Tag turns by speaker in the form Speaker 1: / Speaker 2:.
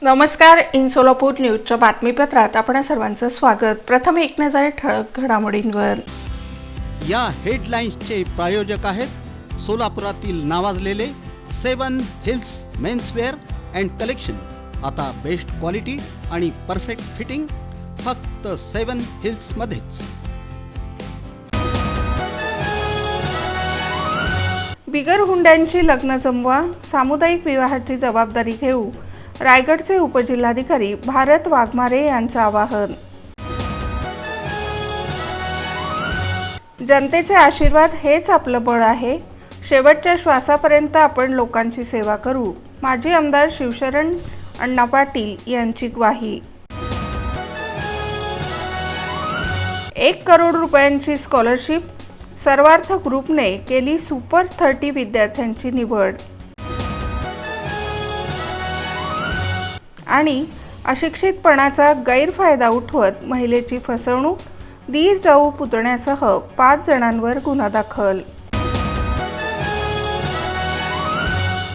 Speaker 1: नमस्कार. इन सोलापूर न्यूजच्या बातमीपत्रात आपण सर्वांचं स्वागत. प्रथम एक नजर ठळक घडामोडींवर.
Speaker 2: या हेडलाईन्सचे प्रायोजक आहेत सोलापुरातील नावाजलेले 7 हिल्स मेन्सवेअर अँड कलेक्शन. आता बेस्ट क्वालिटी आणि परफेक्ट फिटिंग फक्त 7 हिल्स मध्येच.
Speaker 1: बिगर हुंड्यांची लग्न जमवा, सामुदायिक विवाहाची जबाबदारी घेऊ, रायगडचे उपजिल्हाधिकारी भारत वाघमारे यांचं आवाहन. जनतेचे आशीर्वाद हेच आपलं बळ आहे. शेवटच्या श्वासापर्यंत आपण लोकांची सेवा करू. माजी आमदार शिवशरण अण्णा पाटील यांची ग्वाही. 1 करोड रुपयांची स्कॉलरशिप, सर्वार्थ ग्रुपने केली सुपर 30 विद्यार्थ्यांची निवड. आणि अशिक्षितपणाचा गैरफायदा उठवत महिलेची फसवणूक, दीर जाऊ पुतण्यासह 5 जणांवर गुन्हा दाखल.